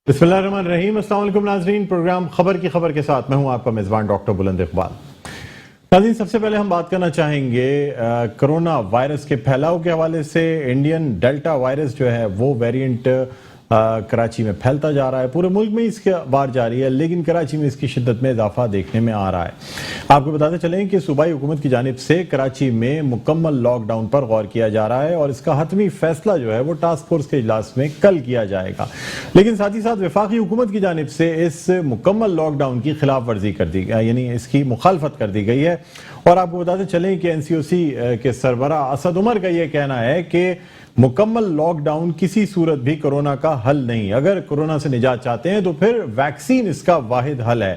बिस्मिल्लाहिर्रहमानिर्रहीम। अस्सलाम वालेकुम नाज़रीन, प्रोग्राम खबर की खबर के साथ मैं हूं आपका मेज़बान डॉक्टर बुलंद इकबाल। नाज़रीन, सबसे पहले हम बात करना चाहेंगे कोरोना वायरस के फैलाव के हवाले से। इंडियन डेल्टा वायरस जो है वो वेरिएंट कराची में फैलता जा रहा है। पूरे मुल्क में इसकी बार जारी है, लेकिन कराची में इसकी शिद्दत में इजाफा देखने में आ रहा है। आपको बताते चलें कि सूबाई हुकूमत की जानिब से कराची में मुकम्मल लॉकडाउन पर गौर किया जा रहा है और इसका हतमी फैसला जो है वो टास्क फोर्स के इजलास में कल किया जाएगा। लेकिन साथ ही साथ वफाकी हुकूमत की जानिब से इस मुकम्मल लॉकडाउन की खिलाफ वर्जी कर दी, यानी इसकी मुखालफत कर दी गई है। और आपको बताते चलें कि NCOC के सरबरा असद उमर का यह कहना है कि मुकम्मल लॉकडाउन किसी सूरत भी कोरोना का हल नहीं। अगर कोरोना से निजात चाहते हैं तो फिर वैक्सीन इसका वाहिद हल है।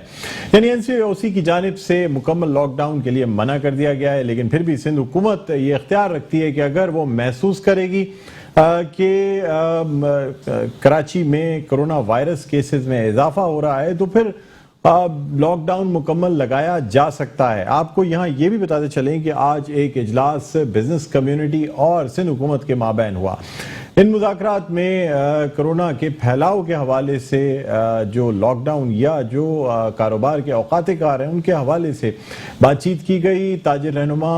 यानी NCOC की जानिब से मुकम्मल लॉकडाउन के लिए मना कर दिया गया है, लेकिन फिर भी सिंध हुकूमत ये इख्तियार रखती है कि अगर वो महसूस करेगी कि कराची में कोरोना वायरस केसेस में इजाफा हो रहा है तो फिर लॉकडाउन मुकम्मल लगाया जा सकता है। आपको यहाँ ये भी बताते चलें कि आज एक इजलास बिजनेस कम्युनिटी और सिंध हुकूमत के माबैन हुआ। इन मुज़ाकरात में कोरोना के फैलाव के हवाले से जो लॉकडाउन या जो कारोबार के औकात कार हैं उनके हवाले से बातचीत की गई। ताजिर रहनुमा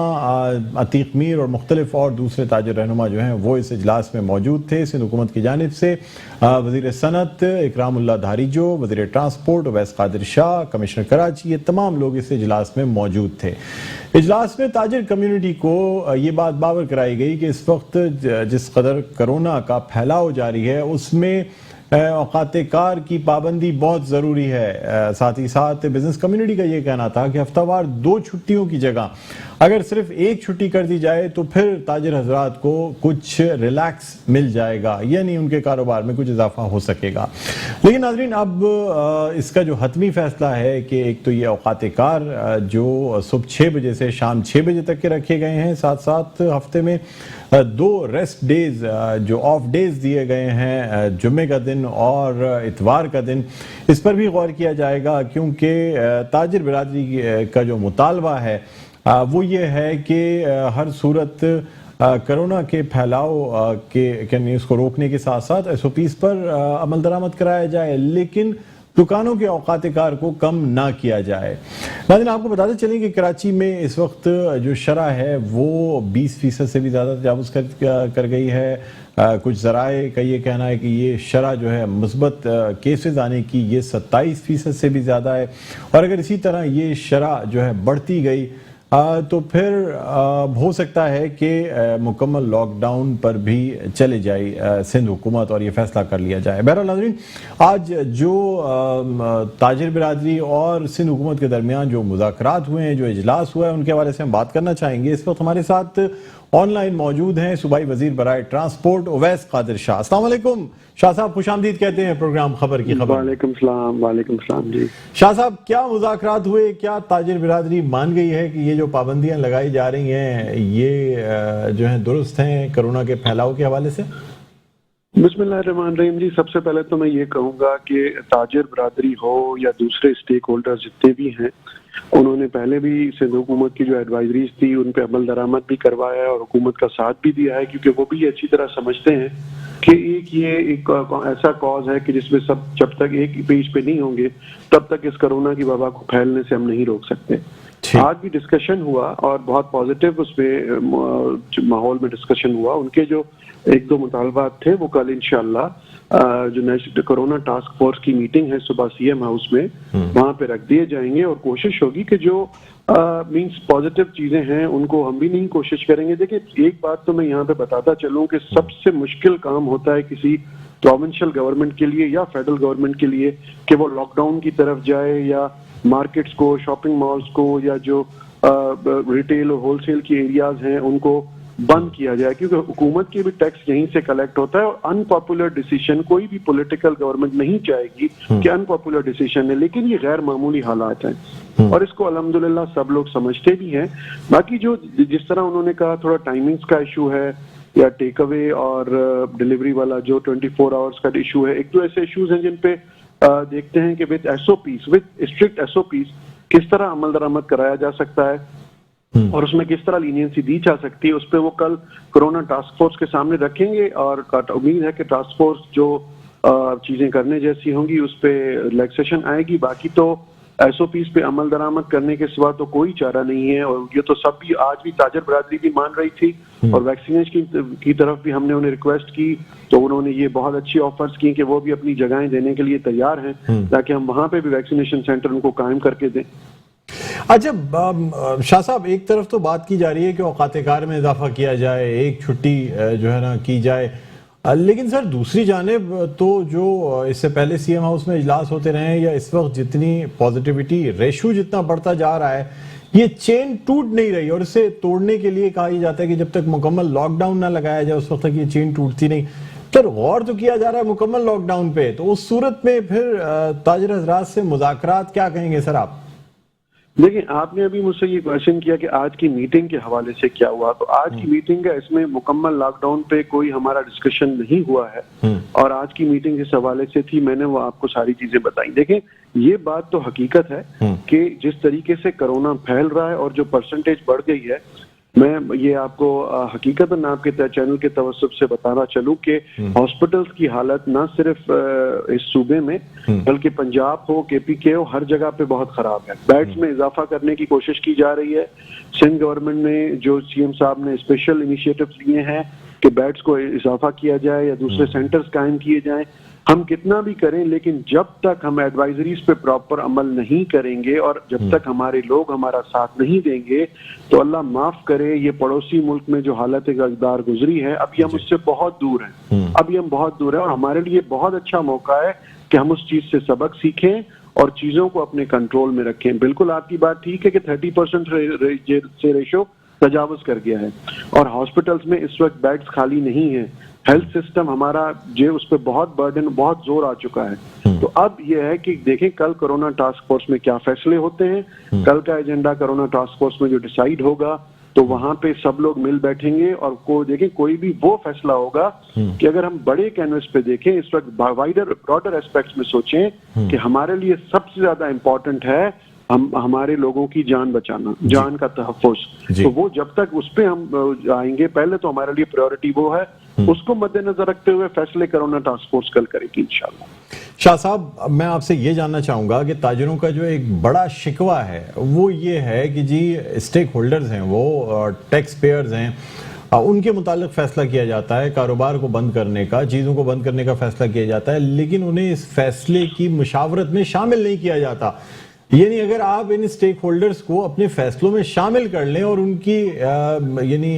अतीक मीर और मुख्तलिफ और दूसरे ताजिर रहनुमा जो हैं वो इस इजलास में मौजूद थे। सिंध हुकूमत की जानिब से वज़ीर सनत इकरामुल्लाह धारीजो, वज़ीर ट्रांसपोर्ट उवैस कादिर शाह, कमिश्नर कराची, ये तमाम लोग इस इजलास में मौजूद थे। इजलास में ताजिर कम्युनिटी को ये बात बावर कराई गई कि इस वक्त जिस कदर कोरोना का फैलाव जारी है उसमें औकात कार की पाबंदी बहुत ज़रूरी है। साथ ही साथ बिजनेस कम्युनिटी का ये कहना था कि हफ्तावार 2 छुट्टियों की जगह अगर सिर्फ 1 छुट्टी कर दी जाए तो फिर ताजिर हजरात को कुछ रिलैक्स मिल जाएगा, यानी उनके कारोबार में कुछ इजाफा हो सकेगा। लेकिन नाज़रीन, अब इसका जो हतमी फैसला है कि एक तो ये औकात कार जो सुबह 6 बजे से शाम 6 बजे तक के रखे गए हैं, साथ साथ हफ्ते में 2 रेस्ट डेज जो ऑफ डेज दिए गए हैं, जुम्मे का दिन और इतवार का दिन, इस पर भी गौर किया जाएगा। क्योंकि ताजिर बिरादरी का जो मुतालबा है वो ये है कि हर सूरत कोरोना के फैलाव के न्यूज़ को रोकने के साथ साथ SOPs पर अमल दरामद कराया जाए, लेकिन दुकानों के औकात कार को कम ना किया जाए। नाज़रीन, आपको बताते चलें कि कराची में इस वक्त जो शरह है वो 20% से भी ज़्यादा तजावुज़ कर गई है। कुछ ज़राए का ये कहना है कि ये शरह जो है मुस्बत केसेस आने की ये 27% से भी ज़्यादा है। और अगर इसी तरह ये शरह जो है बढ़ती गई तो फिर हो सकता है कि मुकम्मल लॉकडाउन पर भी चले जाए सिंध हुकूमत और ये फैसला कर लिया जाए। बहरहाल नाज़रीन, आज जो ताजिर बिरादरी और सिंध हुकूमत के दरमियान जो मुज़ाकरात हुए हैं, जो इजलास हुआ है, उनके हवाले से हम बात करना चाहेंगे। इस वक्त हमारे साथ ऑनलाइन मौजूद हैं सूबाई वजीर बराए ट्रांसपोर्ट उवैस कादिर शाह। अस्सलाम वालेकुम शाह साहब, खुशामदीद कहते हैं प्रोग्राम खबर की खबर। वालेकुम सलाम जी। शाह साहब, क्या मुज़ाकरात हुए? क्या ताजिर बिरादरी मान गई है कि ये जो पाबंदियां लगाई जा रही हैं ये जो है दुरुस्त हैं कोरोना के फैलाव के हवाले से? बिस्मिल्लाहिर्रहमानिर्रहीम जी। सबसे पहले तो मैं ये कहूँगा कि ताजिर बिरादरी हो या दूसरे स्टेक होल्डर्स जितने भी हैं, उन्होंने पहले भी सिंध हुकूमत की जो एडवाइजरीज थी उन पे अमल दरामद भी करवाया है और हुकूमत का साथ भी दिया है, क्योंकि वो भी अच्छी तरह समझते हैं कि एक ऐसा कॉज है कि जिसमें सब जब तक एक पेज पे नहीं होंगे तब तक इस कोरोना की वबा को फैलने से हम नहीं रोक सकते। आज भी डिस्कशन हुआ और बहुत पॉजिटिव उसमें माहौल में डिस्कशन हुआ। उनके जो 1-2 मुतालबात थे वो कल इंशाअल्लाह जो नेशनल कोरोना टास्क फोर्स की मीटिंग है सुबह CM हाउस में वहां पे रख दिए जाएंगे और कोशिश होगी कि जो मींस पॉजिटिव चीजें हैं उनको हम भी नहीं कोशिश करेंगे। देखिए, एक बात तो मैं यहाँ पे बताता चलूं कि सबसे मुश्किल काम होता है किसी प्रोविंशियल गवर्नमेंट के लिए या फेडरल गवर्नमेंट के लिए कि वो लॉकडाउन की तरफ जाए या मार्केट्स को, शॉपिंग मॉल्स को या जो रिटेल और होलसेल की एरियाज हैं उनको बंद किया जाए, क्योंकि हुकूमत के भी टैक्स यहीं से कलेक्ट होता है और अनपॉपुलर डिसीजन कोई भी पॉलिटिकल गवर्नमेंट नहीं चाहेगी कि अनपॉपुलर डिसीजन है, लेकिन ये गैर मामूली हालात हैं और इसको अल्हम्दुलिल्लाह सब लोग समझते भी हैं। बाकी जो जिस तरह उन्होंने कहा थोड़ा टाइमिंग्स का इशू है या टेक अवे और डिलीवरी वाला जो 24 आवर्स का इशू है, एक तो ऐसे इश्यूज हैं जिन पे देखते हैं कि विद स्ट्रिक्ट SOPs किस तरह अमल दरामद कराया जा सकता है और उसमें किस तरह लीनियंसी दी जा सकती है। उस पर वो कल कोरोना टास्क फोर्स के सामने रखेंगे और उम्मीद है कि टास्क फोर्स जो चीजें करने जैसी होंगी उस पे रिलैक्सेशन आएगी। बाकी तो एसओपीज पे अमल दरामद करने के सिवा तो कोई चारा नहीं है। और ये तो सब भी आज भी ताजर बरादरी भी मान रही थी और वैक्सीनेशन की तरफ भी हमने उन्हें रिक्वेस्ट की तो उन्होंने ये बहुत अच्छी ऑफर्स की कि वो भी अपनी जगहें देने के लिए तैयार हैं ताकि हम वहां पे भी वैक्सीनेशन सेंटर उनको कायम करके दें। अच्छा शाह साहब, एक तरफ तो बात की जा रही है कि औकात-ए-कार में इजाफा किया जाए, एक छुट्टी जो है ना की जाए, लेकिन सर दूसरी जानिब तो जो इससे पहले सीएम हाउस में इजलास होते रहे या इस वक्त जितनी पॉजिटिविटी रेशो जितना बढ़ता जा रहा है, ये चेन टूट नहीं रही और इसे तोड़ने के लिए कहा जाता है कि जब तक मुकम्मल लॉकडाउन ना लगाया जाए उस वक्त तक ये चेन टूटती नहीं। सर गौर तो किया जा रहा है मुकम्मल लॉकडाउन पे, तो उस सूरत में फिर ताजिर हजरात से मुज़ाकरात क्या कहेंगे सर आप? देखिए, आपने अभी मुझसे ये क्वेश्चन किया कि आज की मीटिंग के हवाले से क्या हुआ, तो आज की मीटिंग है इसमें मुकम्मल लॉकडाउन पे कोई हमारा डिस्कशन नहीं हुआ है और आज की मीटिंग इस हवाले से थी, मैंने वो आपको सारी चीजें बताई। देखें, ये बात तो हकीकत है कि जिस तरीके से कोरोना फैल रहा है और जो परसेंटेज बढ़ गई है, मैं ये आपको हकीकतन आपके चैनल के तवज्जुह से बताना चलूं कि हॉस्पिटल्स की हालत ना सिर्फ इस सूबे में बल्कि पंजाब हो, केपीके हो, हर जगह पे बहुत खराब है। बेड्स में इजाफा करने की कोशिश की जा रही है। सिंध गवर्नमेंट ने जो सीएम साहब ने स्पेशल इनिशिएटिव्स लिए हैं कि बेड्स को इजाफा किया जाए या दूसरे सेंटर्स कायम किए जाएं। हम कितना भी करें लेकिन जब तक हम एडवाइजरीज पे प्रॉपर अमल नहीं करेंगे और जब तक हमारे लोग हमारा साथ नहीं देंगे तो अल्लाह माफ करे ये पड़ोसी मुल्क में जो हालत इक़्तिदार गुजरी है अभी हम उससे बहुत दूर हैं। अभी हम बहुत दूर हैं और हमारे लिए बहुत अच्छा मौका है कि हम उस चीज से सबक सीखें और चीजों को अपने कंट्रोल में रखें। बिल्कुल आपकी बात ठीक है कि 30% से रेशो तजावुज कर गया है और हॉस्पिटल्स में इस वक्त बेड्स खाली नहीं है। हेल्थ सिस्टम हमारा जो उस पर बहुत बर्डन, बहुत जोर आ चुका है। तो अब यह है कि देखें कल कोरोना टास्क फोर्स में क्या फैसले होते हैं। कल का एजेंडा कोरोना टास्क फोर्स में जो डिसाइड होगा तो वहां पे सब लोग मिल बैठेंगे और को देखें कोई भी वो फैसला होगा कि अगर हम बड़े कैनवस पे देखें, इस वक्त वाइडर ब्रॉडर एस्पेक्ट्स में सोचें कि हमारे लिए सबसे ज्यादा इंपॉर्टेंट है हमारे लोगों की जान बचाना, जान का तहफ़्फ़ुज़। तो वो जब तक उस पे हम आएंगे, पहले तो हमारे लिए प्रायोरिटी वो है, उसको मद्देनजर रखते हुए फैसले कोरोना टास्क फोर्स कल करेगी इंशाल्लाह। शाह साहब, मैं आपसे ये जानना चाहूंगा कि ताजिरों का जो एक बड़ा शिकवा है वो ये है कि जी स्टेक होल्डर्स हैं, वो टैक्स पेयर्स हैं, उनके मुतालिक फैसला किया जाता है, कारोबार को बंद करने का, चीज़ों को बंद करने का फैसला किया जाता है, लेकिन उन्हें इस फैसले की मुशावरत में शामिल नहीं किया जाता। यानी अगर आप इन स्टेक होल्डर्स को अपने फैसलों में शामिल कर लें और उनकी यानी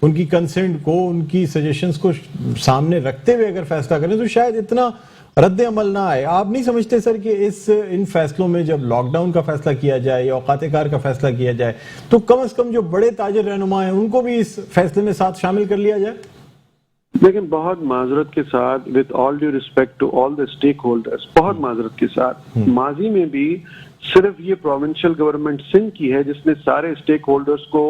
उनकी कंसेंट को, उनकी सजेशंस को सामने रखते हुए अगर फैसला करें तो शायद इतना रद्द अमल ना आए। आप नहीं समझते सर कि इन फैसलों में जब लॉकडाउन का फैसला किया जाए या औकात-ए-कार का फैसला किया जाए तो कम से कम जो बड़े ताजिर रहनुमा हैं उनको भी इस फैसले में साथ शामिल कर लिया जाए? लेकिन बहुत माजरत के साथ, with all due respect to all the stakeholders, बहुत माजरत के साथ, माजी में भी सिर्फ ये प्रोविंशियल गवर्नमेंट सिंध की है जिसने सारे स्टेक होल्डर्स को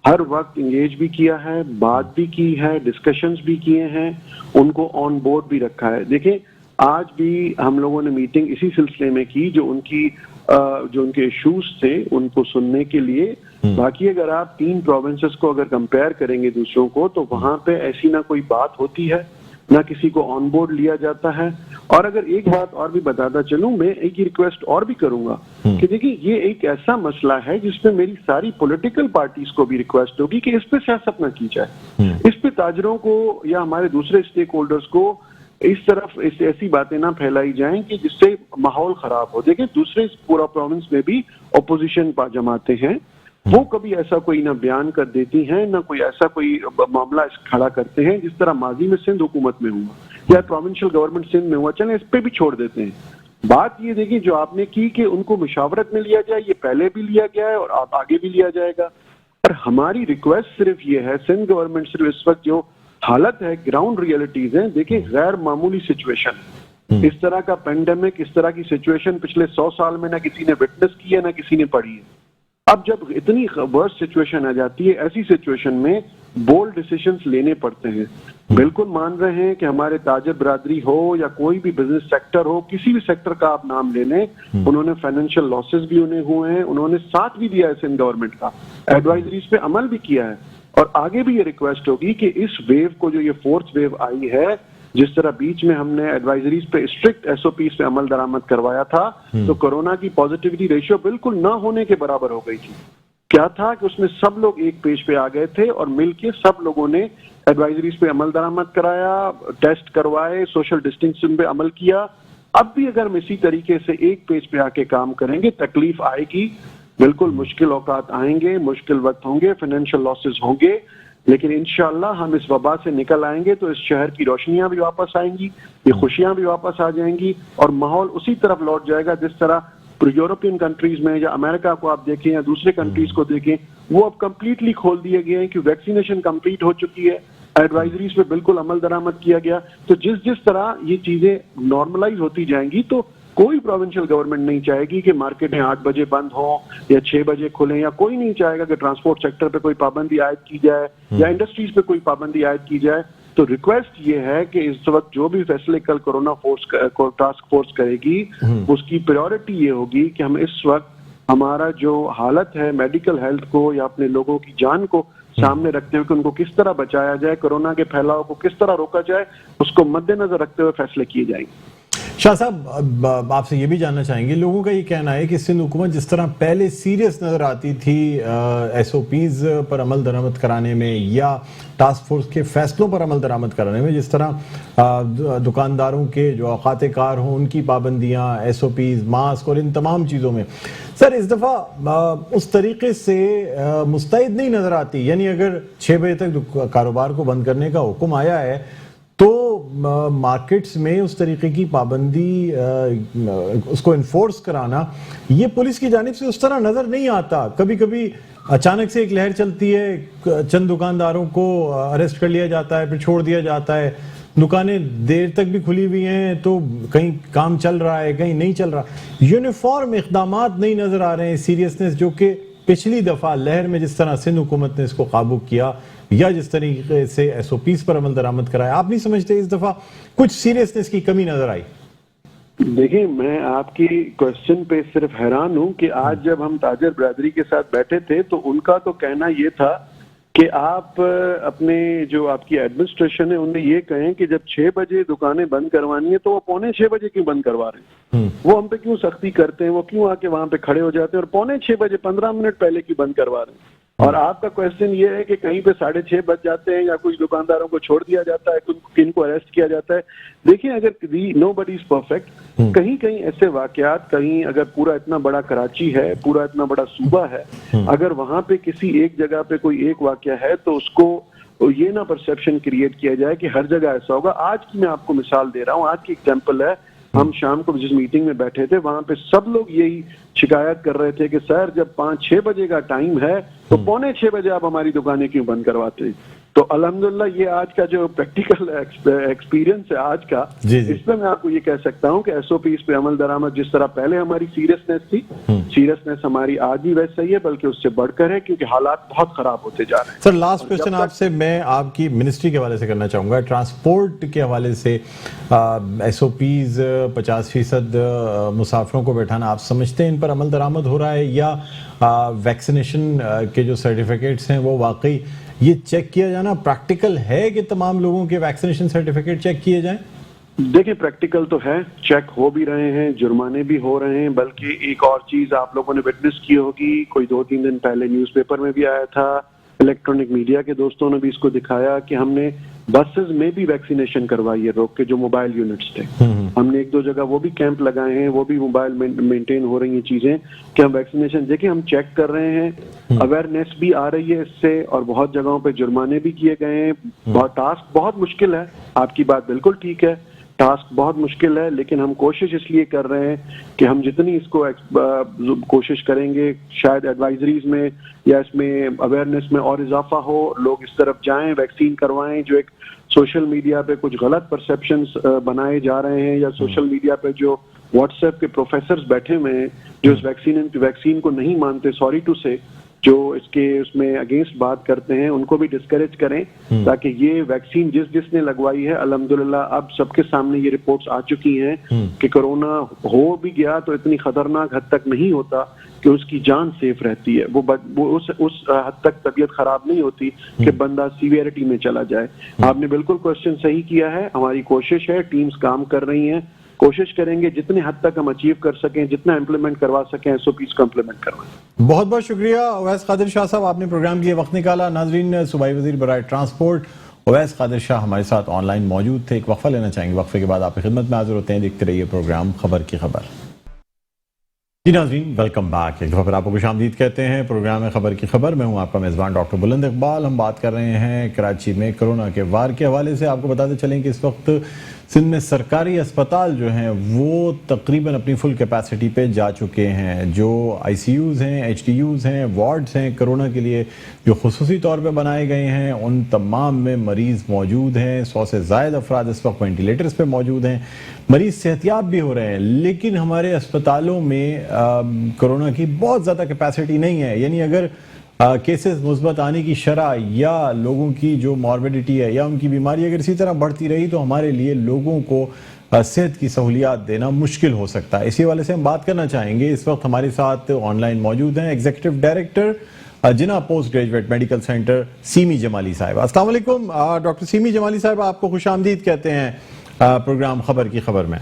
हर वक्त इंगेज भी किया है, बात भी की है, डिस्कशंस भी किए हैं, उनको ऑन बोर्ड भी रखा है। देखिए, आज भी हम लोगों ने मीटिंग इसी सिलसिले में की जो उनके इश्यूज थे उनको सुनने के लिए। बाकी अगर आप 3 प्रोविंसेस को अगर कंपेयर करेंगे दूसरों को तो वहां पे ऐसी ना कोई बात होती है, ना किसी को ऑन बोर्ड लिया जाता है। और अगर एक बात और भी बताता चलूं, मैं एक रिक्वेस्ट और भी करूंगा कि देखिए ये एक ऐसा मसला है जिसमें मेरी सारी पॉलिटिकल पार्टीज को भी रिक्वेस्ट होगी कि इस पे सियासत ना की जाए, इस पे ताजरों को या हमारे दूसरे स्टेक होल्डर्स को इस तरफ ऐसी बातें ना फैलाई जाएं कि जिससे माहौल खराब हो। देखिए, दूसरे पूरा प्रोविंस में भी ऑपोजिशन जमाते हैं, वो कभी ऐसा कोई ना बयान कर देती हैं, ना कोई ऐसा कोई मामला खड़ा करते हैं जिस तरह माजी में सिंध हुकूमत में हुआ या प्रोविंशियल गवर्नमेंट सिंध में हुआ। चलें, इस पे भी छोड़ देते हैं। बात ये देखिए जो आपने की कि उनको मुशावरत में लिया जाए, ये पहले भी लिया गया है और आप आगे भी लिया जाएगा। पर हमारी रिक्वेस्ट सिर्फ ये है, सिंध गवर्नमेंट सिर्फ इस वक्त जो हालत है, ग्राउंड रियलिटीज हैं, देखिए गैर मामूली सिचुएशन, इस तरह का पेंडेमिक, इस तरह की सिचुएशन पिछले 100 साल में ना किसी ने विटनेस की है, ना किसी ने पढ़ी है। अब जब इतनी वर्स्ट सिचुएशन आ जाती है, ऐसी सिचुएशन में बोल्ड डिसीजंस लेने पड़ते हैं। बिल्कुल मान रहे हैं कि हमारे ताजिर बरादरी हो या कोई भी बिजनेस सेक्टर हो, किसी भी सेक्टर का आप नाम ले लें, उन्होंने फाइनेंशियल लॉसेस भी उन्हें हुए हैं, उन्होंने साथ भी दिया है सिंध गवर्नमेंट का, एडवाइजरीज पे अमल भी किया है। और आगे भी ये रिक्वेस्ट होगी कि इस वेव को, जो ये 4th वेव आई है, जिस तरह बीच में हमने एडवाइजरीज पे स्ट्रिक्ट एसओपीज पे अमल दरामद करवाया था, तो कोरोना की पॉजिटिविटी रेशियो बिल्कुल ना होने के बराबर हो गई थी। क्या था कि उसमें सब लोग एक पेज पे आ गए थे और मिलके सब लोगों ने एडवाइजरीज पे अमल दरामद कराया, टेस्ट करवाए, सोशल डिस्टेंसिंग पे अमल किया। अब भी अगर हम इसी तरीके से एक पेज पे आके काम करेंगे, तकलीफ आएगी, बिल्कुल मुश्किल औकात आएंगे, मुश्किल वक्त होंगे, फाइनेंशियल लॉसेस होंगे, लेकिन इंशाल्लाह हम इस वबा से निकल आएंगे तो इस शहर की रोशनियां भी वापस आएंगी, ये खुशियां भी वापस आ जाएंगी और माहौल उसी तरफ लौट जाएगा जिस तरह यूरोपियन कंट्रीज में या अमेरिका को आप देखें या दूसरे कंट्रीज को देखें, वो अब कंप्लीटली खोल दिए गए हैं कि वैक्सीनेशन कंप्लीट हो चुकी है, एडवाइजरीज पे बिल्कुल अमल दरामद किया गया। तो जिस जिस तरह ये चीजें नॉर्मलाइज होती जाएंगी तो कोई प्रोविंशियल गवर्नमेंट नहीं चाहेगी कि मार्केटें 8 बजे बंद हो या 6 बजे खुलें, या कोई नहीं चाहेगा कि ट्रांसपोर्ट सेक्टर पे कोई पाबंदी आयद की जाए या इंडस्ट्रीज पे कोई पाबंदी आयद की जाए। तो रिक्वेस्ट ये है कि इस वक्त जो भी फैसले कल कोरोना टास्क फोर्स करेगी, उसकी प्रायोरिटी ये होगी कि हम इस वक्त हमारा जो हालत है मेडिकल हेल्थ को या अपने लोगों की जान को सामने रखते हुए कि उनको किस तरह बचाया जाए, कोरोना के फैलाव को किस तरह रोका जाए, उसको मद्देनजर रखते हुए फैसले किए जाएंगे। शाह साहब, आपसे ये भी जानना चाहेंगे, लोगों का ये कहना है कि सिंध हुकूमत जिस तरह पहले सीरियस नजर आती थी एसओपीज पर अमल दरामद कराने में या टास्क फोर्स के फैसलों पर अमल दरामद कराने में, जिस तरह दुकानदारों के जो औकाते कार हों उनकी पाबंदियां, एसओपीज, मास्क और इन तमाम चीज़ों में, सर इस दफ़ा उस तरीके से मुस्तैद नहीं नजर आती। यानी अगर 6 बजे तक कारोबार को बंद करने का हुक्म आया है तो मार्केट्स में उस तरीके की पाबंदी, उसको इन्फोर्स कराना, ये पुलिस की जानिब से उस तरह नजर नहीं आता। कभी कभी अचानक से एक लहर चलती है, चंद दुकानदारों को अरेस्ट कर लिया जाता है, फिर छोड़ दिया जाता है, दुकानें देर तक भी खुली हुई हैं तो कहीं काम चल रहा है, कहीं नहीं चल रहा। यूनिफॉर्म इक़दामात नहीं नजर आ रहे हैं, सीरियसनेस, जो कि पिछली दफा लहर में जिस तरह सिंध हुकूमत ने इसको काबू किया या जिस तरीके से एसओपीज पर अमल दरामद कराया, आप नहीं समझते इस दफा कुछ सीरियसनेस की कमी नजर आई? देखिए, मैं आपकी क्वेश्चन पे सिर्फ हैरान हूं कि आज जब हम ताजर बिरादरी के साथ बैठे थे तो उनका तो कहना ये था कि आप अपने जो आपकी एडमिनिस्ट्रेशन है उन्हें ये कहें कि जब 6 बजे दुकानें बंद करवानी है तो वो 5:45 बजे क्यों बंद करवा रहे हैं, वो हम पे क्यों सख्ती करते हैं, वो क्यों आके वहां पे खड़े हो जाते हैं और 5:45 बजे 15 मिनट पहले क्यों बंद करवा रहे हैं। और आपका क्वेश्चन ये है कि कहीं पे 6:30 बज जाते हैं या कुछ दुकानदारों को छोड़ दिया जाता है, किनको अरेस्ट किया जाता है। देखिए, अगर नोबडी इज परफेक्ट, कहीं कहीं ऐसे वाकयात, कहीं अगर पूरा इतना बड़ा कराची है, पूरा इतना बड़ा सूबा है, अगर वहां पे किसी एक जगह पे कोई एक वाकया है तो उसको ये ना परसेप्शन क्रिएट किया जाए कि हर जगह ऐसा होगा। आज की मैं आपको मिसाल दे रहा हूँ, आज की एग्जाम्पल है, हम शाम को जिस मीटिंग में बैठे थे वहां पे सब लोग यही शिकायत कर रहे थे कि सर जब 5-6 बजे का टाइम है तो 5:45 बजे आप हमारी दुकानें क्यों बंद करवाते हैं। तो अल्हम्दुलिल्लाह ये आज का जो प्रैक्टिकल एक्सपीरियंस है आज का, इसमें मैं आपको ये कह सकता हूँ कि एसओपीज पे अमल दरामद जिस तरह पहले हमारी सीरियसनेस थी, सीरियसनेस हमारी आज भी वैसे ही है, बल्कि उससे बढ़कर है, क्योंकि हालात बहुत खराब होते जा रहे हैं। सर, लास्ट क्वेश्चन आपसे मैं आपकी मिनिस्ट्री के हवाले से करना चाहूंगा। ट्रांसपोर्ट के हवाले से एसओपीज 50% मुसाफिरों को बैठाना, आप समझते हैं इन पर अमल दरामद हो रहा है, या वैक्सीनेशन के जो सर्टिफिकेट्स हैं वो वाकई ये चेक किया जाना प्रैक्टिकल है कि तमाम लोगों के वैक्सीनेशन सर्टिफिकेट चेक किए जाएं? देखिए, प्रैक्टिकल तो है, चेक हो भी रहे हैं, जुर्माने भी हो रहे हैं। बल्कि एक और चीज आप लोगों ने विटनेस की होगी, कोई 2-3 दिन पहले न्यूज़पेपर में भी आया था, इलेक्ट्रॉनिक मीडिया के दोस्तों ने भी इसको दिखाया कि हमने बसेस में भी वैक्सीनेशन करवाई है, रोक के जो मोबाइल यूनिट्स थे, हमने 1-2 जगह वो भी कैंप लगाए हैं, वो भी मोबाइल मेंटेन हो रही हैं चीजें कि हम वैक्सीनेशन, देखिए हम चेक कर रहे हैं, अवेयरनेस भी आ रही है इससे, और बहुत जगहों पे जुर्माने भी किए गए हैं। टास्क बहुत मुश्किल है, आपकी बात बिल्कुल ठीक है, टास्क बहुत मुश्किल है, लेकिन हम कोशिश इसलिए कर रहे हैं कि हम जितनी इसको कोशिश करेंगे, शायद एडवाइजरीज में या इसमें अवेयरनेस में और इजाफा हो, लोग इस तरफ जाएं, वैक्सीन करवाएं। जो एक सोशल मीडिया पे कुछ गलत परसेप्शंस बनाए जा रहे हैं, या सोशल मीडिया पे जो व्हाट्सएप के प्रोफेसर्स बैठे हुए हैं जो इस वैक्सीन को नहीं मानते, सॉरी टू से, जो इसके उसमें अगेंस्ट बात करते हैं उनको भी डिस्करेज करें, ताकि ये वैक्सीन जिसने लगवाई है अल्हम्दुलिल्लाह अब सबके सामने ये रिपोर्ट्स आ चुकी हैं कि कोरोना हो भी गया तो इतनी खतरनाक हद तक नहीं होता कि उसकी जान सेफ रहती है। वो उस हद तक तबीयत खराब नहीं होती कि बंदा सीवियरिटी में चला जाए। आपने बिल्कुल क्वेश्चन सही किया है। हमारी कोशिश है, टीम्स काम कर रही हैं, कोशिश करेंगे जितने हद तक हम अचीव कर सकें, जितना इम्प्लीमेंट करवा सकें एसओपीज को इम्प्लीमेंट करवाएं। बहुत बहुत शुक्रिया अवैस कादिर शाह साहब, आपने प्रोग्राम के लिए वक्त निकाला। नाजरीन, सूबाई वजीर बराए ट्रांसपोर्ट अवैस कादिर शाह हमारे साथ ऑनलाइन मौजूद थे। एक वक्फा लेना चाहेंगे, वक्फे के बाद आपकी खिदमत में हाजिर होते हैं। देखते रहिए प्रोग्राम खबर की खबर। जी नाज़रीन, वेलकम बैक। एक दफ़ा फिर आपको खुशामदीद कहते हैं प्रोग्राम में खबर की खबर। मैं हूं आपका मेज़बान डॉक्टर बुलंद इकबाल। हम बात कर रहे हैं कराची में कोरोना के वार के हवाले से। आपको बताते चलें कि इस वक्त सिंध में सरकारी अस्पताल जो हैं वो तकरीबन अपनी फुल कैपेसिटी पे जा चुके हैं। जो ICUs हैं, HDUs हैं, वार्ड्स हैं कोरोना के लिए जो खुसूसी तौर पे बनाए गए हैं, उन तमाम में मरीज़ मौजूद हैं। 100 से ज़ायद अफराद इस वक्त वेंटिलेटर्स पे मौजूद हैं। मरीज़ सेहतियाब भी हो रहे हैं, लेकिन हमारे अस्पतालों में कोरोना की बहुत ज़्यादा कैपेसिटी नहीं है। यानी अगर केसेस मुस्बत आने की शरह या लोगों की जो मॉर्बिडिटी है या उनकी बीमारी अगर इसी तरह बढ़ती रही तो हमारे लिए लोगों को सेहत की सहूलियात देना मुश्किल हो सकता है। इसी वाले से हम बात करना चाहेंगे। इस वक्त हमारे साथ ऑनलाइन मौजूद हैं executive director Jinnah post graduate medical centre Seemi Jamali साहिबा। अस्सलाम वालेकुम डॉक्टर सीमी जमाली साहिबा, आपको खुशामदीद कहते हैं प्रोग्राम खबर की खबर में।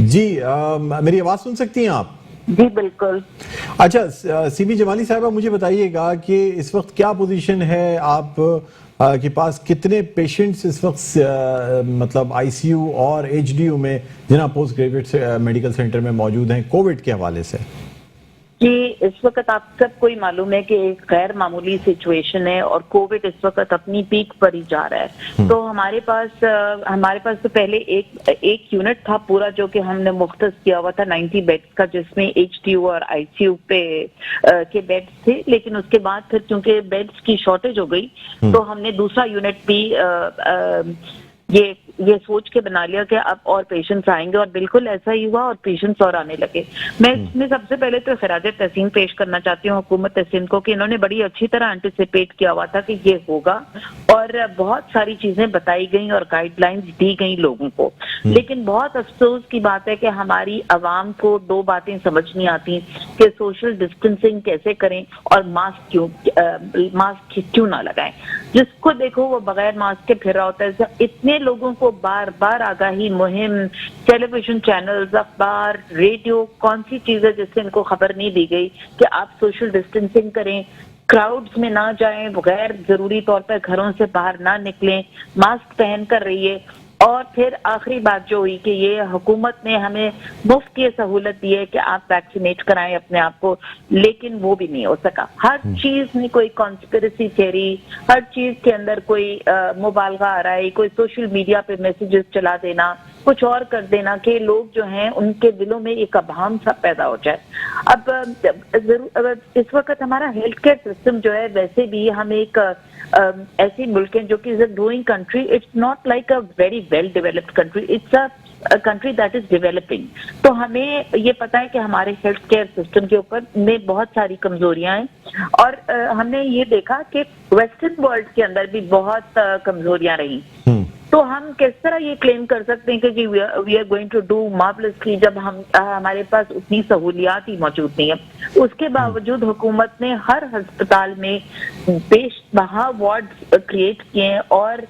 जी मेरी आवाज़ सुन सकती हैं आप? जी बिल्कुल। अच्छा सीमी जमाली साहिबा, मुझे बताइएगा कि इस वक्त क्या पोजीशन है आप के पास, कितने पेशेंट्स इस वक्त मतलब ICU और HDU में जिना पोस्ट ग्रेजुएट मेडिकल सेंटर में मौजूद हैं कोविड के हवाले से? जी, इस वक्त आप सबको ही मालूम है कि एक गैर मामूली सिचुएशन है और कोविड इस वक्त अपनी पीक पर ही जा रहा है। तो हमारे पास तो पहले एक यूनिट था पूरा जो कि हमने मुख्तस किया हुआ था 90 बेड्स का, जिसमें HDU और ICU के बेड्स थे। लेकिन उसके बाद फिर क्योंकि बेड्स की शॉर्टेज हो गई तो हमने दूसरा यूनिट भी ये सोच के बना लिया कि अब और पेशेंट्स आएंगे, और बिल्कुल ऐसा ही हुआ और पेशेंट्स और आने लगे। मैं इसमें सबसे पहले तो खिराज तहसीन पेश करना चाहती हूँ हुकूमत सिंध को कि इन्होंने बड़ी अच्छी तरह एंटिसिपेट किया हुआ था कि ये होगा और बहुत सारी चीजें बताई गई और गाइडलाइंस दी गई लोगों को। लेकिन बहुत अफसोस की बात है कि हमारी आवाम को दो बातें समझ नहीं आती कि सोशल डिस्टेंसिंग कैसे करें और मास्क क्यों ना लगाएं। जिसको देखो वो बगैर मास्क के फिर रहा होता है। इतने लोगों को बार बार आगाही मुहिम, टेलीविजन चैनल्स, अखबार, रेडियो, कौन सी चीज है जिससे इनको खबर नहीं दी गई कि आप सोशल डिस्टेंसिंग करें, क्राउड्स में ना जाएं, बगैर जरूरी तौर पर घरों से बाहर ना निकलें, मास्क पहन कर रहिए। और फिर आखिरी बात जो हुई कि ये हुकूमत ने हमें मुफ्त ये सहूलत दी है कि आप वैक्सीनेट कराएं अपने आप को, लेकिन वो भी नहीं हो सका। हर चीज में कोई कॉन्स्पिरेसी थ्योरी, हर चीज के अंदर कोई मुबालगा आ रहा है, कोई सोशल मीडिया पे मैसेजेस चला देना, कुछ और कर देना कि लोग जो हैं उनके दिलों में एक अभाम सा पैदा हो जाए। अब इस वक्त हमारा हेल्थ केयर सिस्टम जो है, वैसे भी हम एक ऐसी मुल्क है जो कि is a growing country, it's not like a very well developed country, it's a country that is developing. तो हमें ये पता है कि हमारे हेल्थ केयर सिस्टम के ऊपर में बहुत सारी कमजोरियां हैं और हमने ये देखा कि वेस्टर्न वर्ल्ड के अंदर भी बहुत कमजोरियां रही। तो हम किस तरह ये क्लेम कर सकते हैं कि जी we are going to do marvellously जब हमारे पास उतनी सहूलियात ही मौजूद नहीं है। उसके बावजूद हुकूमत ने हर अस्पताल में बेशबहा वार्ड क्रिएट किए हैं और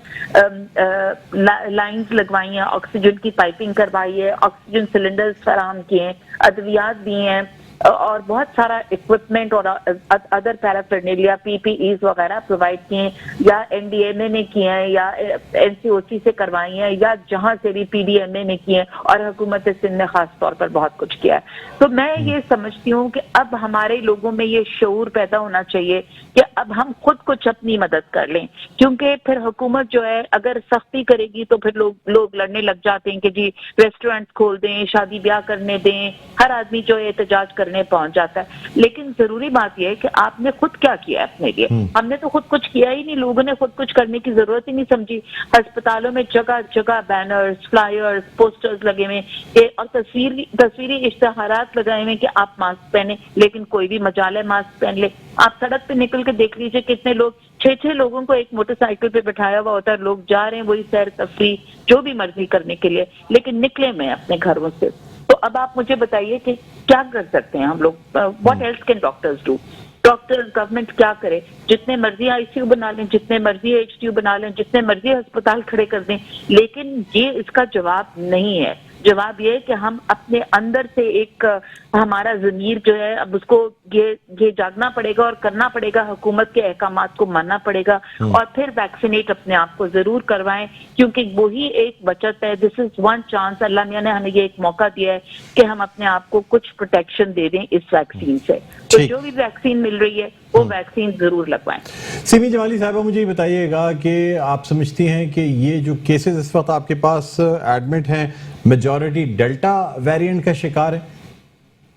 लाइंस लगवाई हैं, ऑक्सीजन की पाइपिंग करवाई है, ऑक्सीजन सिलेंडर्स फराहम किए हैं, अद्वियात दिए हैं और बहुत सारा इक्विपमेंट और अदर पैराफर्नेलिया PPEs वगैरह प्रोवाइड किए हैं, या NDMA ने किए हैं या NCOC से करवाई हैं या जहां से भी PDMA ने किए हैं, और हुकूमत सिंध ने खास तौर पर बहुत कुछ किया है। तो मैं ये समझती हूँ कि अब हमारे लोगों में ये शऊर पैदा होना चाहिए कि अब हम खुद कुछ अपनी मदद कर लें, क्योंकि फिर हुकूमत जो है अगर सख्ती करेगी तो फिर लोग लड़ने लग जाते हैं कि जी रेस्टोरेंट खोल दें, शादी ब्याह करने दें, हर आदमी जो है एहतजाज करने निकलने पहुंच जाता है। लेकिन जरूरी बात यह है कि आपने खुद क्या किया है अपने लिए। हमने तो खुद कुछ किया ही नहीं, लोगों ने खुद कुछ करने की जरूरत ही नहीं समझी। अस्पतालों में जगह जगह बैनर्स, फ्लायर्स, पोस्टर्स लगे हुए और तस्वीरी इश्तेहारात लगाए हुए कि आप मास्क पहने, लेकिन कोई भी मजाल है मास्क पहन ले। आप सड़क पे निकल के देख लीजिए कितने लोग, 6-6 लोगों को एक मोटरसाइकिल पे बिठाया हुआ होता है, लोग जा रहे हैं वही सैर तफरी जो भी मर्जी करने के लिए, लेकिन निकले में अपने घरों से। तो अब आप मुझे बताइए कि क्या कर सकते हैं हम लोग, what else can doctors do? Doctors, government क्या करे? जितने मर्जी आईसीयू बना लें, जितने मर्जी एचडीयू बना लें, जितने मर्जी अस्पताल खड़े कर दें, लेकिन ये इसका जवाब नहीं है। जवाब ये है कि हम अपने अंदर से एक हमारा ज़मीर जो है, अब उसको ये जागना पड़ेगा और करना पड़ेगा, हुकूमत के अहकामात को मानना पड़ेगा और फिर वैक्सीनेट अपने आप को जरूर करवाएं, क्योंकि वही एक बचत है। दिस इज वन चांस, अल्लाह मियां ने हमें ये एक मौका दिया है कि हम अपने आप को कुछ प्रोटेक्शन दे दें इस वैक्सीन से। तो जो भी वैक्सीन मिल रही है वो वैक्सीन जरूर लगवाएं। सिमी जमाली साहिबा, मुझे ये बताइएगा कि आप समझती हैं कि ये जो केसेस इस वक्त आपके पास एडमिट हैं, मेजॉरिटी डेल्टा वेरिएंट का शिकार है?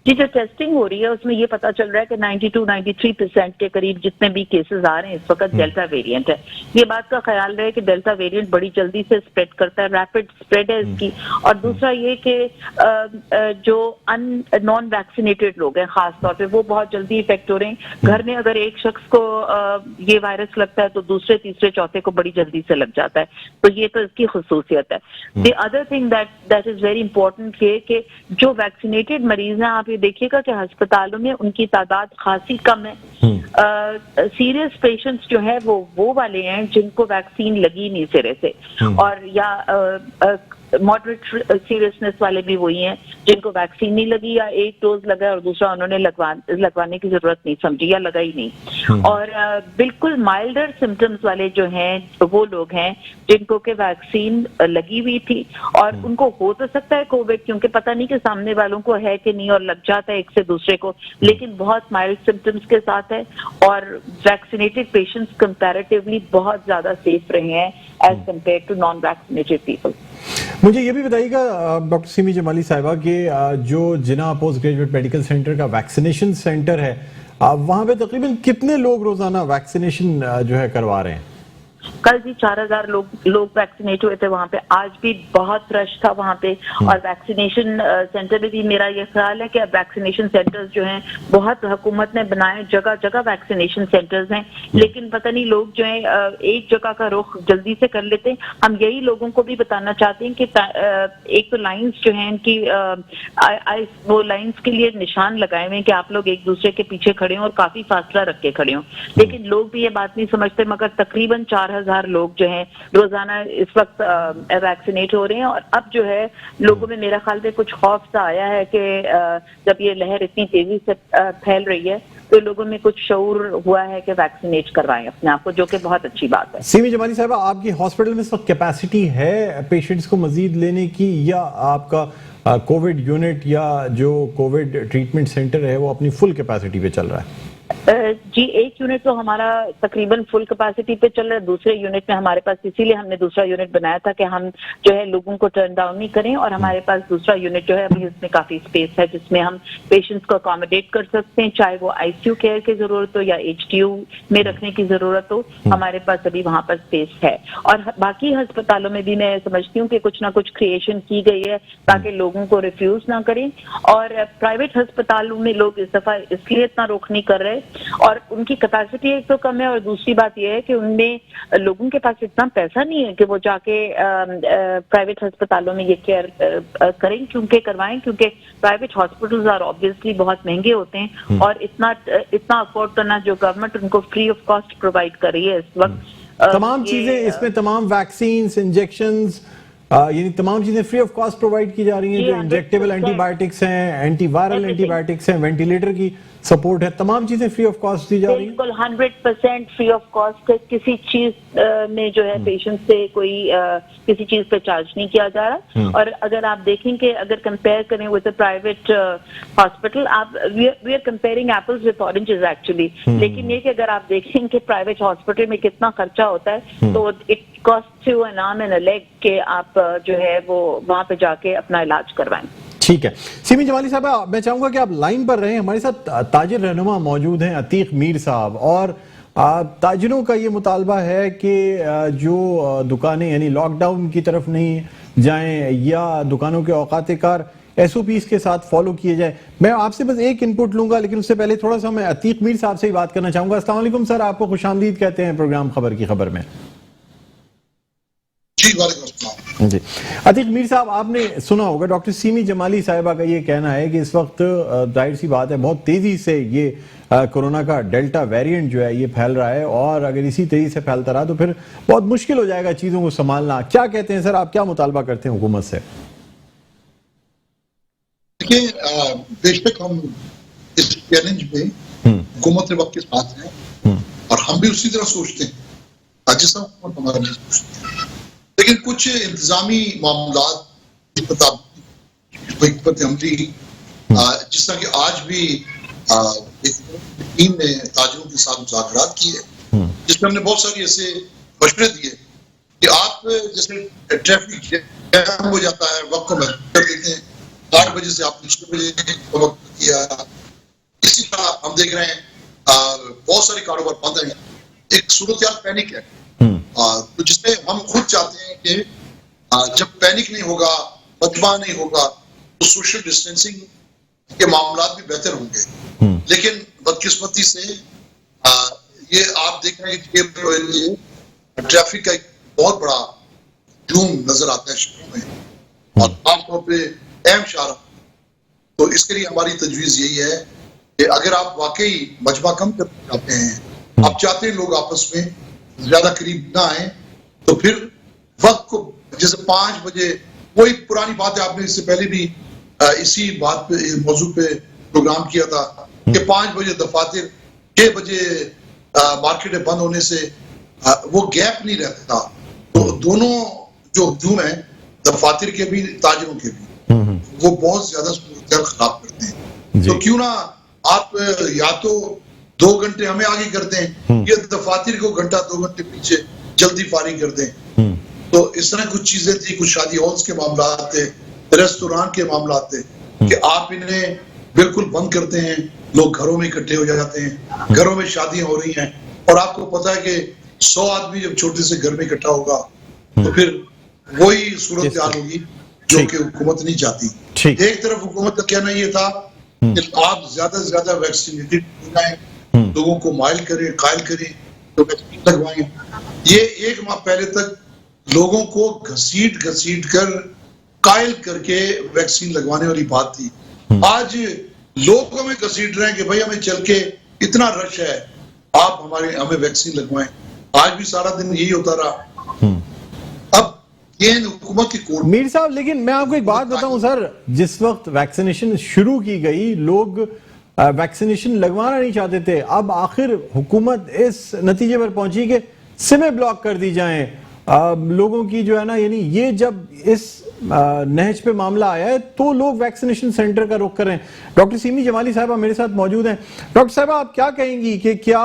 जी, जो टेस्टिंग हो रही है उसमें ये पता चल रहा है कि 92-93% के करीब जितने भी केसेस आ रहे हैं इस वक्त डेल्टा वेरिएंट है। ये बात का ख्याल रहे कि डेल्टा वेरिएंट बड़ी जल्दी से स्प्रेड करता है, रैपिड स्प्रेड है इसकी। और दूसरा ये कि जो नॉन वैक्सीनेटेड लोग हैं खास तौर पे, वो बहुत जल्दी इफेक्ट हो रहे हैं। घर में अगर एक शख्स को ये वायरस लगता है तो दूसरे तीसरे चौथे को बड़ी जल्दी से लग जाता है, तो ये तो इसकी खुसूसियत है। The other thing that is very important ये कि जो वैक्सीनेटेड मरीज हैं, आप देखिएगा कि अस्पतालों में उनकी तादाद खासी कम है। सीरियस पेशेंट्स जो है वो वाले हैं जिनको वैक्सीन लगी नहीं सिरे से, और या मॉडरेट सीरियसनेस वाले भी वही हैं जिनको वैक्सीन नहीं लगी या एक डोज लगा और दूसरा उन्होंने लगवाने की जरूरत नहीं समझी या लगा ही नहीं। और बिल्कुल माइल्डर सिम्टम्स वाले जो हैं वो लोग हैं जिनको के वैक्सीन लगी हुई थी और उनको हो तो सकता है कोविड, क्योंकि पता नहीं कि सामने वालों को है कि नहीं और लग जाता है एक से दूसरे को, लेकिन बहुत माइल्ड सिम्टम्स के साथ है। और वैक्सीनेटेड पेशेंट्स कंपैरेटिवली बहुत ज्यादा सेफ रहे हैं as compare to non vaccinated people. मुझे ये भी बताइएगा डॉक्टर सिमी जमाली साहिबा कि जो जिना पोस्ट ग्रेजुएट मेडिकल सेंटर का वैक्सीनेशन सेंटर है, वहां पे तकरीबन कितने लोग रोजाना वैक्सीनेशन जो है करवा रहे हैं? कल भी 4000 लोग वैक्सीनेट हुए थे वहां पे। आज भी बहुत रश था वहां पे। और वैक्सीनेशन सेंटर में भी मेरा ये ख्याल है कि अब वैक्सीनेशन सेंटर्स जो हैं बहुत हुकूमत ने बनाए, जगह जगह वैक्सीनेशन सेंटर्स हैं, लेकिन पता नहीं लोग जो है एक जगह का रुख जल्दी से कर लेते हैं। हम यही लोगों को भी बताना चाहते हैं कि एक तो लाइंस जो हैं इनकी वो लाइंस के लिए निशान लगाए हुए हैं कि आप लोग एक दूसरे के पीछे खड़े हों और काफी फासला रख के खड़े हों, लेकिन लोग भी ये बात नहीं समझते। मगर तकरीबन 4000 लोग जो हैं रोजाना इस वक्त वैक्सीनेट हो रहे हैं। और अब जो है लोगों में मेरा ख्याल में कुछ खौफ सा आया है कि जब ये लहर इतनी तेजी से फैल रही है तो लोगों में कुछ शऊर हुआ है कि वैक्सीनेट करवाएं अपने आप को, जो कि बहुत अच्छी बात है। सिमी जमाली साहबा, आपकी हॉस्पिटल में इस वक्त कैपेसिटी है पेशेंट्स को मजीद लेने की, या आपका कोविड यूनिट या जो कोविड ट्रीटमेंट सेंटर है वो अपनी फुल कैपेसिटी पे चल रहा है? जी, एक यूनिट तो हमारा तकरीबन फुल कैपेसिटी पे चल रहा है। दूसरे यूनिट में हमारे पास, इसीलिए हमने दूसरा यूनिट बनाया था कि हम जो है लोगों को टर्न डाउन नहीं करें। और हमारे पास दूसरा यूनिट जो है अभी उसमें काफी स्पेस है जिसमें हम पेशेंट्स को अकोमोडेट कर सकते हैं, चाहे वो आईसीयू केयर की जरूरत हो या एचडीयू में रखने की जरूरत हो, हमारे पास अभी वहां पर स्पेस है। और बाकी अस्पतालों में भी मैं समझती हूँ कि कुछ ना कुछ क्रिएशन की गई है ताकि लोगों को रिफ्यूज ना करें। और प्राइवेट अस्पतालों में लोग इस दफा इसलिए इतना रुख नहीं कर रहे और उनकी कैपेसिटी एक तो कम है, और दूसरी बात यह है कि उनमें लोगों के पास इतना पैसा नहीं है कि वो जाके प्राइवेट अस्पतालों में ये केयर करें, क्योंकि प्राइवेट हॉस्पिटल्स आर ऑब्वियसली बहुत महंगे होते हैं और इतना अफोर्ड करना जो गवर्नमेंट उनको फ्री ऑफ कॉस्ट प्रोवाइड कर रही है इस वक्त। तमाम चीजें इसमें, तमाम वैक्सीन, इंजेक्शंस, यानी तमाम चीजें फ्री ऑफ कॉस्ट प्रोवाइड की जा रही हैं। जो इंजेक्टेबल एंटीबायोटिक्स हैं, एंटीवायरल एंटीबायोटिक्स हैं, वेंटिलेटर की सपोर्ट है, तमाम चीजें फ्री ऑफ कॉस्ट दी जा रही हैं। बिल्कुल 100% फ्री ऑफ कॉस्ट है। किसी चीज में जो है पेशेंट से कोई किसी चीज पे चार्ज नहीं किया जा रहा। और अगर आप देखेंगे, अगर कंपेयर करें विद टू हॉस्पिटल, आप we are comparing apples with oranges actually. लेकिन ये कि अगर आप देखें कि प्राइवेट हॉस्पिटल में कितना खर्चा होता है तो it cost you N arm and a leg के आप जो है वो वहां पे जाके अपना इलाज करवाएं। ठीक है। सिमी जमाली साहब, मैं चाहूंगा कि आप लाइन पर रहें। हमारे साथ ताजिर रहनुमा मौजूद हैं, अतीक मीर साहब, और ताजिरों का ये मुतालबा है कि जो दुकानें यानी लॉकडाउन की तरफ नहीं जाएं या दुकानों के औकात कार SOPs के साथ फॉलो किए जाए। मैं आपसे बस एक इनपुट लूंगा, लेकिन उससे पहले थोड़ा सा मैं अतीक मीर साहब से ही बात करना चाहूंगा। अस्सलाम वालेकुम सर, आपको खुशामदीद कहते हैं प्रोग्राम खबर की खबर में। जी अतीक मीर साहब, आपने सुना होगा डॉक्टर सिमी जमाली साहिबा का ये कहना है कि इस वक्त जाहिर सी बात है बहुत तेजी से ये कोरोना का डेल्टा वेरिएंट जो है ये फैल रहा है, और अगर इसी तेजी से फैलता रहा तो फिर बहुत मुश्किल हो जाएगा चीजों को संभालना। क्या कहते हैं सर, आप क्या मुतालबा करते हैं हुकूमत से? देखिए, बेशक हम इस चैलेंज में हुकूमत वक्त के साथ हैं और हम भी उसी तरह सोचते हैं, राजस्थान हुकूमत हमारा नहीं सोचती है। लेकिन कुछ इंतजामी मामलात हिकमत अमली, जिस तरह की आज भी टीम ने ताजिरों के साथ मुज़ाकरात किए, जिसमें हमने बहुत सारी ऐसे मशवरे दिए कि आप जैसे ट्रैफिक जैम हो जाता है, वक्त को महसूस कर देते हैं, 8 बजे से आपने 6 बजे वक्त किया। इसी तरह हम देख रहे हैं बहुत सारे कारोबार बंद हैं, एक सूरत पैनिक है। तो जिसमें हम खुद चाहते हैं कि जब पैनिक नहीं होगा, बदमा नहीं होगा, तो सोशल डिस्टेंसिंग के मामला भी बेहतर होंगे। लेकिन बदकिस्मती से ये आप देख रहे हैं कि ट्रैफिक का एक बहुत बड़ा जूम नजर आता है शहरों में, और खासतौर पे अहम शहर। तो इसके लिए हमारी तजवीज यही है कि अगर आप वाकई मजमा कम करना चाहते हैं, आप चाहते हैं लोग आपस में ज्यादा करीब ना आए, तो फिर वक्त को जैसे 5 बजे, वही पुरानी बात है, आपने इससे पहले भी इसी बात पे मौजू पे प्रोग्राम किया था कि 5 बजे दफातर, 6 बजे मार्केटें बंद होने से वो गैप नहीं रहता। तो दोनों जो हजूम है दफातर के भी ताजिरों के भी, वो बहुत ज्यादा खराब करते हैं। तो क्यों ना आप या तो 2 घंटे हमें आगे कर दें, या दफातर को घंटा 2 घंटे पीछे जल्दी फारिग कर दें। तो इस तरह कुछ चीजें थी, कुछ शादी हॉल्स के मामला थे, रेस्टोरेंट के मामला थे कि आप इन्हें बिल्कुल बंद करते हैं, लोग घरों में इकट्ठे हो जाते हैं, घरों में शादियां हो रही हैं, और आपको पता है कि 100 आदमी जब छोटे से घर में इकट्ठा होगा तो फिर वही सूरत हाल होगी जो कि हुकूमत नहीं चाहती। एक तरफ हुकूमत का कहना यह था कि आप ज्यादा से ज्यादा वैक्सीनेटेड कराएं, लोगों को माइल करें, कायल करें, तो वैक्सीन लगवाएं। ये 1 माह पहले तक लोगों को घसीट कर कायल करके वैक्सीन लगवाने वाली बात थी। आज लोग हमें घसीट रहे हैं कि भाई हमें चल के इतना रश है, आप हमें वैक्सीन लगवाएं। आज भी सारा दिन यही होता रहा। अब ये हुकूमत की कोर्ट। मीर साहब, लेकिन मैं आपको एक बात बताऊं सर, जिस वक्त वैक्सीनेशन शुरू की गई, लोग वैक्सीनेशन लगवाना नहीं चाहते थे। अब आखिर हुकूमत इस नतीजे पर पहुंची कि सिमें ब्लॉक कर दी जाएं लोगों की, जो है ना, यानी ये जब इस नहज पे मामला आया है तो लोग वैक्सीनेशन सेंटर का रुख कर रहे हैं। डॉक्टर सिमी जमाली साहबा मेरे साथ मौजूद हैं। डॉक्टर साहबा, आप क्या कहेंगी कि क्या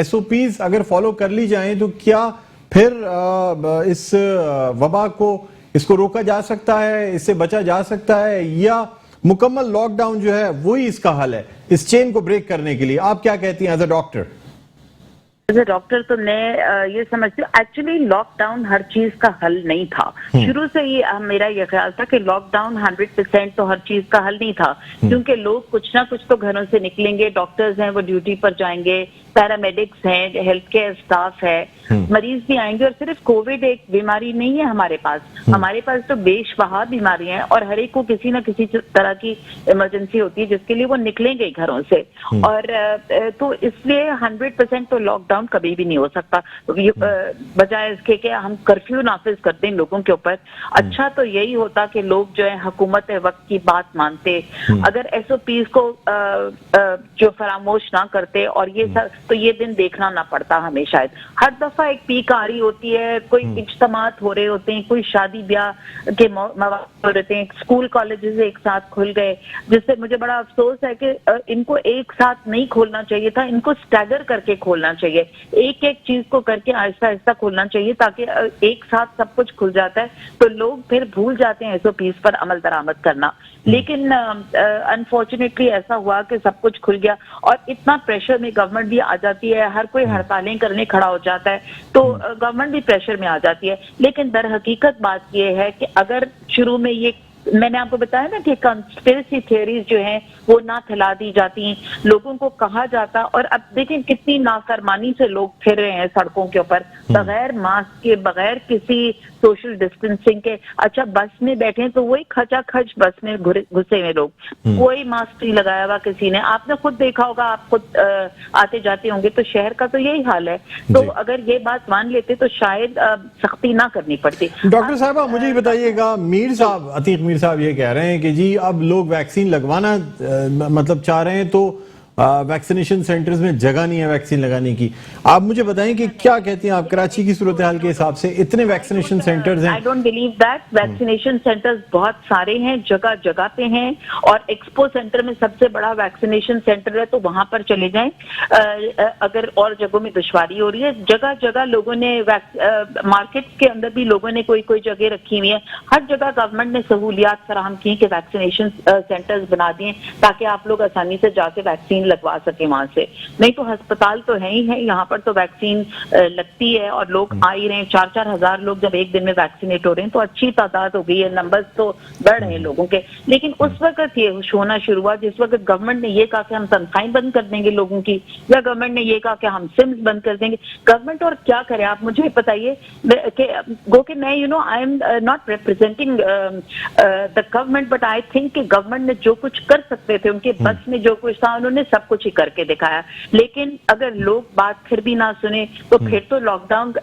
SOPs अगर फॉलो कर ली जाएं तो क्या फिर इस वबा को इसको रोका जा सकता है, इससे बचा जा सकता है, या मुकम्मल लॉकडाउन जो है वही इसका हल है इस चेन को ब्रेक करने के लिए? आप क्या कहती हैं as a doctor? As a doctor तो मैं ये समझती हूँ, एक्चुअली लॉकडाउन हर चीज का हल नहीं था। शुरू से ही मेरा ये ख्याल था कि लॉकडाउन 100% तो हर चीज का हल नहीं था, क्योंकि लोग कुछ ना कुछ तो घरों से निकलेंगे, डॉक्टर्स हैं वो ड्यूटी पर जाएंगे, पैरामेडिक्स हैं, हेल्थ केयर स्टाफ है, मरीज भी आएंगे। और सिर्फ कोविड एक बीमारी नहीं है हमारे पास तो बेशबहा बीमारियां हैं, और हर एक को किसी ना किसी तरह की इमरजेंसी होती है जिसके लिए वो निकलेंगे घरों से। और तो इसलिए 100% तो लॉकडाउन कभी भी नहीं हो सकता। बजाय इसके कि हम कर्फ्यू नाफिज कर दें लोगों के ऊपर, अच्छा तो यही होता कि लोग जो है हुकूमत वक्त की बात मानते, अगर SOPs को जो फरामोश ना करते, और ये तो ये दिन देखना ना पड़ता हमें शायद। हर दफा एक पीक आ रही होती है, कोई इज्तिमात हो रहे होते हैं, कोई शादी ब्याह के मौके हो रहे हैं, स्कूल कॉलेजेस एक साथ खुल गए, जिससे मुझे बड़ा अफसोस है कि इनको एक साथ नहीं खोलना चाहिए था, इनको स्टैगर करके खोलना चाहिए, एक एक चीज को करके आहिस्ता आहिस्ता खोलना चाहिए, ताकि एक साथ सब कुछ खुल जाता है तो लोग फिर भूल जाते हैं एसओपीज पर अमल दरामद करना। लेकिन अनफॉर्चुनेटली ऐसा हुआ कि सब कुछ खुल गया और इतना प्रेशर में गवर्नमेंट भी आ जाती है, हर कोई हड़तालें करने खड़ा हो जाता है, तो गवर्नमेंट भी प्रेशर में आ जाती है। लेकिन दर हकीकत बात यह है कि अगर शुरू में ये मैंने आपको बताया ना कि कंस्पिरेसी थ्योरीज जो हैं वो ना फैला दी जाती, लोगों को कहा जाता, और अब देखें कितनी नाफरमानी से लोग फिर रहे हैं सड़कों के ऊपर बगैर मास्क के, बगैर किसी सोशल डिस्टेंसिंग के। अच्छा बस में बैठे हैं तो वही खचाखच बस में घुसे हुए लोग, कोई मास्क नहीं लगाया हुआ किसी ने। आपने खुद देखा होगा, आप खुद आते जाते होंगे, तो शहर का तो यही हाल है। तो अगर ये बात मान लेते तो शायद सख्ती ना करनी पड़ती। डॉक्टर साहब मुझे ये बताइएगा, मीर साहब, अतीक मीर साहब ये कह रहे हैं कि जी अब लोग वैक्सीन लगवाना मतलब चाह रहे हैं, तो वैक्सीनेशन सेंटर्स में जगह नहीं है वैक्सीन लगाने की। आप मुझे बताएं कि क्या कहती हैं आप, कराची की सूरत हाल के हिसाब से इतने वैक्सीनेशन सेंटर्स हैं? I don't believe that. Vaccination centres बहुत सारे हैं, जगह जगह पे हैं, और एक्सपो सेंटर में सबसे बड़ा वैक्सीनेशन सेंटर है, तो वहां पर चले जाएं। अगर और जगहों में दुश्वारी हो रही है, जगह जगह लोगों ने मार्केट के अंदर भी लोगों ने कोई कोई जगह रखी हुई है, हर जगह गवर्नमेंट ने सहूलियात फराहम की कि वैक्सीनेशन सेंटर्स बना दिए ताकि आप लोग आसानी से जाके वैक्सीन लगवा सके वहां से। नहीं तो अस्पताल तो है ही है, यहाँ पर तो वैक्सीन लगती है और लोग आ ही रहे हैं। 4-4 हजार लोग जब एक दिन में वैक्सीनेट हो रहे हैं तो अच्छी तादाद हो गई है, नंबर्स तो बढ़ रहे हैं लोगों के। लेकिन उस वक्त ये होना शुरू हुआ जिस वक्त गवर्नमेंट ने ये कहा कि हम तनख्वाहें बंद कर देंगे लोगों की, या गवर्नमेंट ने ये कहा कि हम सिम्स बंद कर देंगे। गवर्नमेंट और क्या करे आप मुझे बताइए, गो कि मैं I am not representing the government, but I think कि गवर्नमेंट ने जो कुछ कर सकते थे, उनके बस में जो कुछ था उन्होंने सब कुछ ही करके दिखाया। लेकिन अगर लोग बात फिर भी ना सुने तो फिर तो लॉकडाउन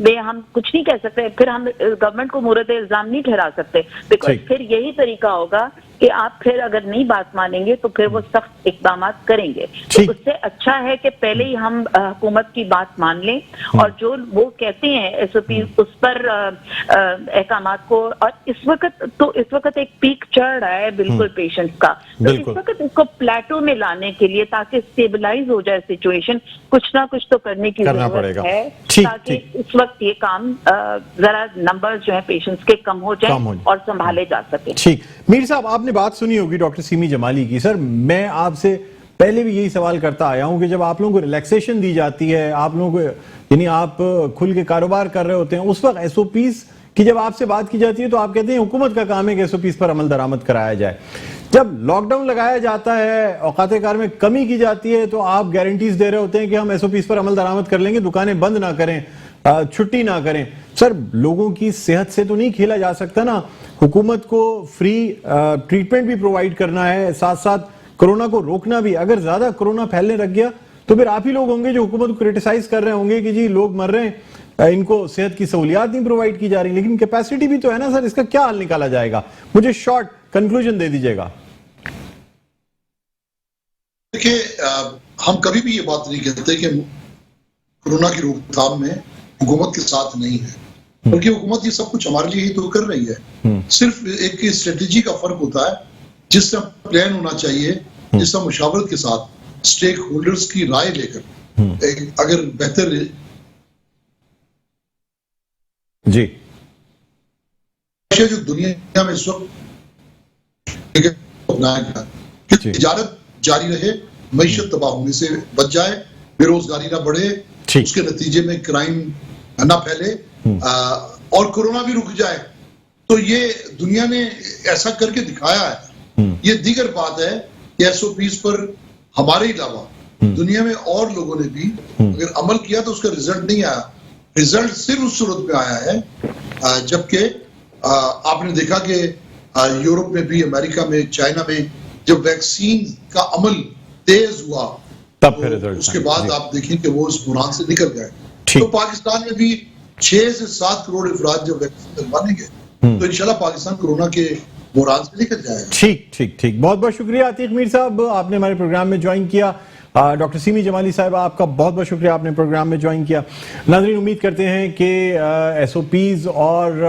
में हम कुछ नहीं कह सकते, फिर हम गवर्नमेंट को मुर्द इल्जाम नहीं ठहरा सकते, बिकॉज फिर यही तरीका होगा कि आप फिर अगर नहीं बात मानेंगे तो फिर वो सख्त इकदाम करेंगे। तो उससे अच्छा है कि पहले ही हम हुकूमत की बात मान लें और जो वो कहते हैं एसओपी उस पर अहकामात को। और इस वक्त एक पीक चढ़ रहा है बिल्कुल पेशेंट्स का, तो इस वक्त इसको प्लेटो में लाने के लिए ताकि स्टेबलाइज हो जाए सिचुएशन, कुछ ना कुछ तो करने की जरूरत है ताकि इस वक्त ये काम जरा नंबर जो है पेशेंट्स के कम हो जाए और संभाले जा सके। ठीक, मीर साहब आपने बात सुनी होगी डॉक्टर सीमी जमाली की। सर मैं आपसे पहले भी यही सवाल करता आया हूं कि जब आप लोगों को रिलैक्सेशन दी जाती है, आप लोगों को यानी आप खुल के कारोबार कर रहे होते हैं, उस वक्त एसओपीज की जब आपसे बात की जाती है तो आप कहते हैं हुकूमत का काम है कि एसओपीज पर अमल दरामद कराया जाए। जब लॉकडाउन लगाया जाता है, औकाते कार में कमी की जाती है, तो आप गारंटीज दे रहे होते हैं कि हम एसओपीज पर अमल दरामद कर लेंगे, दुकानें बंद ना करें, छुट्टी ना करें। सर लोगों की सेहत से तो नहीं खेला जा सकता ना, हुकूमत को फ्री ट्रीटमेंट भी प्रोवाइड करना है, साथ साथ कोरोना को रोकना भी। अगर ज्यादा कोरोना फैलने लग गया तो फिर आप ही लोग होंगे जो हुकूमत को क्रिटिसाइज कर रहे होंगे कि जी लोग मर रहे हैं, इनको सेहत की सहूलियात नहीं प्रोवाइड की जा रही। लेकिन कैपेसिटी भी तो है ना सर, इसका क्या हल निकाला जाएगा? मुझे शॉर्ट कंक्लूजन दे दीजिएगा। देखिए हम कभी भी ये बात नहीं कहते कि कोरोना की रोकथाम में हुकूमत के साथ नहीं है, बल्कि हुकूमत ये सब कुछ हमारे लिए ही तो कर रही है। सिर्फ एक स्ट्रेटेजी का फर्क होता है, जिससे प्लान होना चाहिए, जिससे मुशावरत के साथ स्टेक होल्डर्स की राय लेकर अगर बेहतर जी जो दुनिया में इस वक्त अपनाया गया कि तिजारत जारी रहे, मईशत तबाह होने से बच जाए, बेरोजगारी ना बढ़े, उसके नतीजे में क्राइम ना फैले और कोरोना भी रुक जाए। तो ये दुनिया ने ऐसा करके दिखाया है। ये दीगर बात है कि एसओपीज पर हमारे अलावा दुनिया में और लोगों ने भी अगर अमल किया तो उसका रिजल्ट नहीं आया। रिजल्ट सिर्फ उस सूरत में आया है जबकि आपने देखा कि यूरोप में भी, अमेरिका में, चाइना में जब वैक्सीन का अमल तेज हुआ तब तो उसके बाद आप देखें कि वो इस बुरान से निकल गए। तो पाकिस्तान में भी 6 से 7 करोड़ अफराद जब वैक्सीन लगवाएंगे तो इंशाल्लाह पाकिस्तान कोरोना के बुरान से निकल जाएगा। ठीक ठीक ठीक, बहुत बहुत शुक्रिया आतिक मीर साहब, आपने हमारे प्रोग्राम में ज्वाइन किया। डॉक्टर सीमी जमाली साहब, आपका बहुत बहुत शुक्रिया, आपने प्रोग्राम में ज्वाइन किया। नाज़रीन, उम्मीद करते हैं कि SOPs और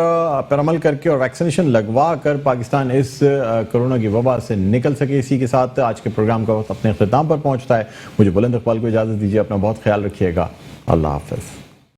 पर अमल करके और वैक्सीनेशन लगवा कर पाकिस्तान इस कोरोना की वबा से निकल सके। इसी के साथ आज के प्रोग्राम का वक्त अपने अख्ताम पर पहुंचता है। मुझे बुलंद इकबाल को इजाज़त दीजिए, अपना बहुत ख्याल रखिएगा। अल्लाह हाफ़िज़।